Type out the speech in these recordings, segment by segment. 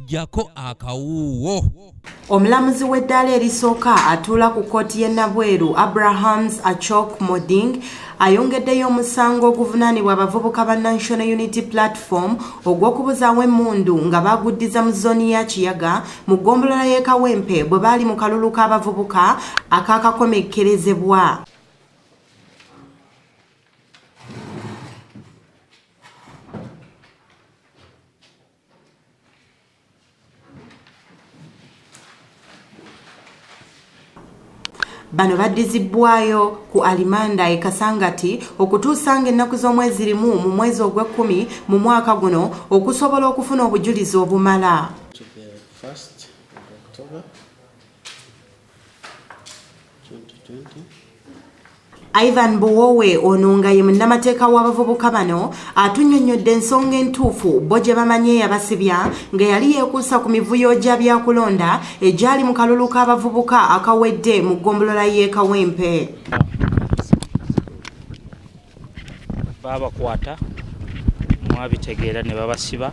jako akawuwo. Omulamuzi w'eddaala erisooka atuula ku kkooti y'e Nabweru Abrahams Achok Moding ayongeddeyo omusango oguvunaanibwa abavubuka ba National Unity Platform ogw'okubuzaawo emmundu nga baaguddiza mu zooni ya Kiyaga mu ggombolola y'e Kawempe bwe baali mu kalulu k'abavubuka akaakakomekkerezebwa. Bano baddizibwayo ku alimanda e Kasangati okutuusa ng'ennaku z'omwezi limu mu mwezi ogw'ekkumi mu mwaka guno okusobola okufuna obujulizi obumala. Ivan Buwowe ono nga ye munnamateeka w'abavubuka bano atunnyonnyodde ensonga entuufu bo gye bamanye yabasibya nga yali yeekuusa ku mivuyo gya byakulonda egyali mu kalulu k'abavubuka akawedde mu ggombolola y'e Kawempe. Baabakwata mwabitegeera ne babasiba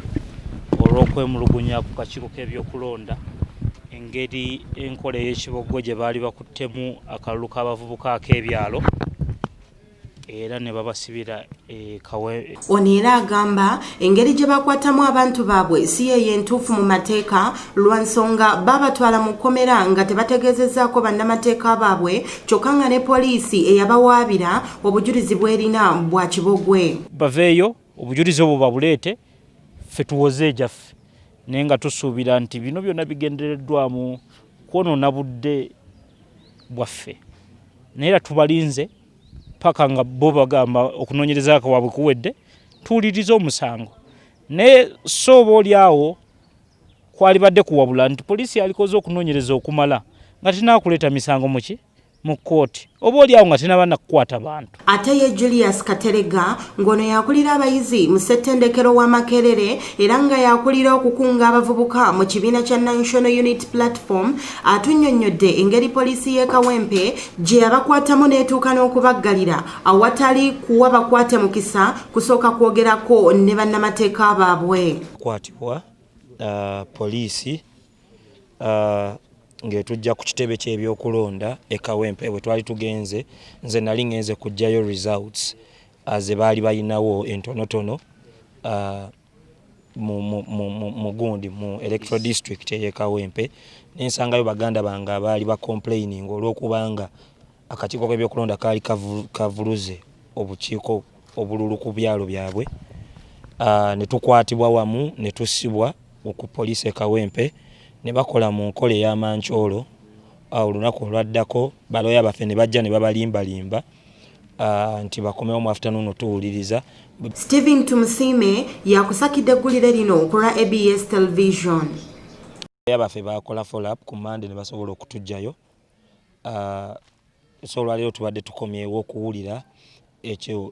olw'okwemulugunya ku kakiiko k'ebyokulonda engeri enkola ey'ekiboggo gye baali bakuttemu akalulu k'abavubuka ak'ebyalo era ne babasibira Kawempe. Ono era agamba engeri gye bakwatamu abantu baabwe si yeyo entuufu mu mateeka lwa nsonga babatwala mu kkomera nga tebategeezezzaako bannamateeka baabwe kyokka nga ne poliisi eyabawaabira obujulizi bwerina bwa kibogwe. Baveeyo obujulizi obwo babuleete ffe tuwoze gyaffe naye nga tusuubira nti bino byonna bigendereddwamu kwonoona budde bwaffe naye era tubalinze paka nga bo bagamba okunoonyereza kwaabwe kuwedde tuwulirize omusango naye so oba oli awo kwali badde kuwabula nti poliisi alikoze okunoonyereza okumala nga tinaakuleeta misango mu kkooti oba oli awo nga tinaba nakukwata bantu. Ate ye Julius Katerega ng'ono yakulira abayizi mu ssettendekero wa Makerere era nga yakulira okukunga abavubuka mu kibiina kya National Unity Platform atunnyonnyodde engeri poliisi y'e Kawempe gye yabakwatamu n'etuuka n'okubaggalira awatali kuwa bakwate mukisa kusooka kwogerako ne bannamateeka baabwe. Kwatibwa poliisi ng'etujja ku kitebe ky'ebyokulonda e Kawempe bwe twali tugenze nze nali ngenze kuggyayo results ze baali balinawo entonotono mu gundi mu electoral district ey'e Kawempe nensangayo baganda bange abaali complaining olw'okubanga akakiiko k'ebyokulonda kaali kavuluze obukiiko obululu ku byalo byabwe ne tukwatibwa wamu ne tussibwa ku poliisi e Kawempe ne bakola mu nkola ey'amancoolo olunaku olwaddako balooya baffe ne bajja ne babalimbalimba nti bakomewo mu afternoon tuwuliriza. Stephen Tumusime yakusakidde eggulire lino ku lwa ABS Television. Baffe bakola follow up ku Monday ne basobola okutugjayo so olwaleero tubadde tukomyewo okuwulira ekyo